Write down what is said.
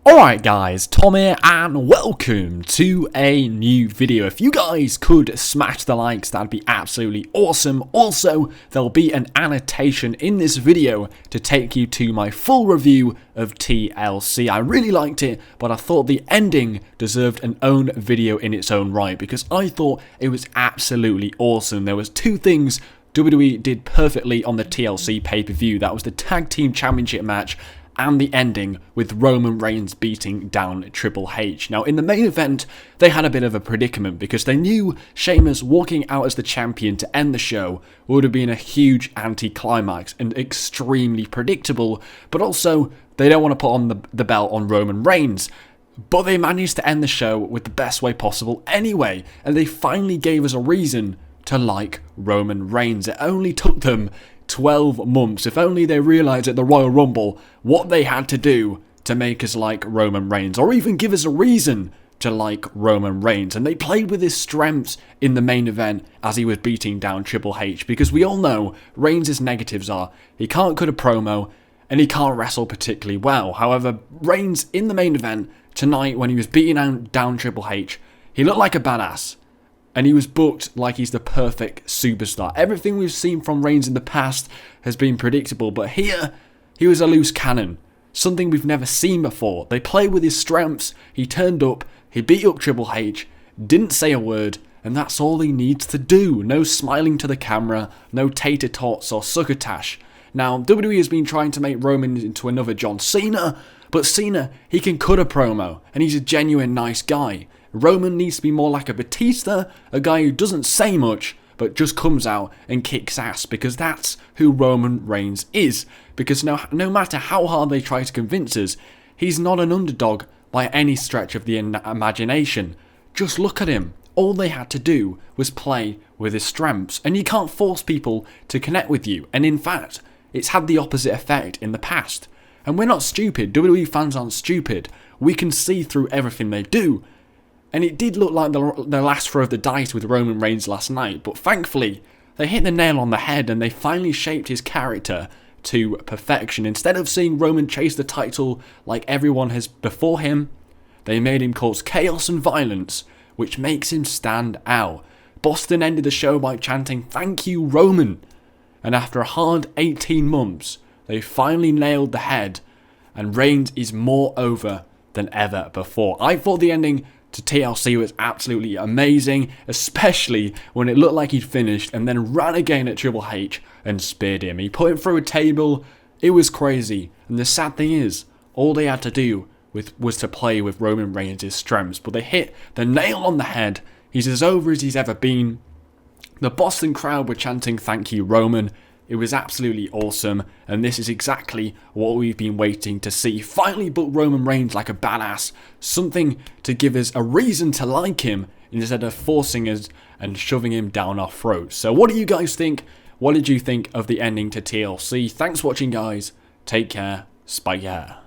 Alright guys, Tom here and welcome to a new video. If you guys could smash the likes, that'd be absolutely awesome. Also, there'll be an annotation in this video to take you to my full review of TLC. I really liked it, but I thought the ending deserved an own video in its own right because I thought it was absolutely awesome. There was two things WWE did perfectly on the TLC pay-per-view. That was the Tag Team Championship match and the ending with Roman Reigns beating down Triple H. Now, in the main event, they had a bit of a predicament because they knew Sheamus walking out as the champion to end the show would have been a huge anti-climax and extremely predictable, but also they don't want to put on the belt on Roman Reigns. But they managed to end the show with the best way possible anyway, and they finally gave us a reason to like Roman Reigns. It only took them 12 months. If only they realised at the Royal Rumble what they had to do to make us like Roman Reigns, or even give us a reason to like Roman Reigns. And they played with his strengths in the main event as he was beating down Triple H, because we all know Reigns' negatives are he can't cut a promo and he can't wrestle particularly well. However, Reigns in the main event tonight, when he was beating down Triple H, he looked like a badass. And he was booked like he's the perfect superstar. Everything we've seen from Reigns in the past has been predictable, but here, he was a loose cannon. Something we've never seen before. They played with his strengths, he turned up, he beat up Triple H, didn't say a word, and that's all he needs to do. No smiling to the camera, no tater tots or succotash. Now, WWE has been trying to make Roman into another John Cena, but Cena, he can cut a promo, and he's a genuine nice guy. Roman needs to be more like a Batista, a guy who doesn't say much, but just comes out and kicks ass, because that's who Roman Reigns is. Because no matter how hard they try to convince us, he's not an underdog by any stretch of the imagination. Just look at him. All they had to do was play with his strengths, and you can't force people to connect with you. And in fact, it's had the opposite effect in the past. And we're not stupid. WWE fans aren't stupid. We can see through everything they do. And it did look like the last throw of the dice with Roman Reigns last night, but thankfully, they hit the nail on the head and they finally shaped his character to perfection. Instead of seeing Roman chase the title like everyone has before him, they made him cause chaos and violence, which makes him stand out. Boston ended the show by chanting, "Thank you, Roman." And after a hard 18 months, they finally nailed the head, and Reigns is more over than ever before. I thought the ending to TLC was absolutely amazing, especially when it looked like he'd finished and then ran again at Triple H and speared him. He put him through a table. It was crazy. And the sad thing is, all they had to do was to play with Roman Reigns' strengths, but they hit the nail on the head. He's as over as he's ever been. The Boston crowd were chanting, "Thank you, Roman." It was absolutely awesome, and this is exactly what we've been waiting to see. Finally book Roman Reigns like a badass, something to give us a reason to like him instead of forcing us and shoving him down our throats. So what do you guys think? What did you think of the ending to TLC? Thanks for watching, guys. Take care. Spike care.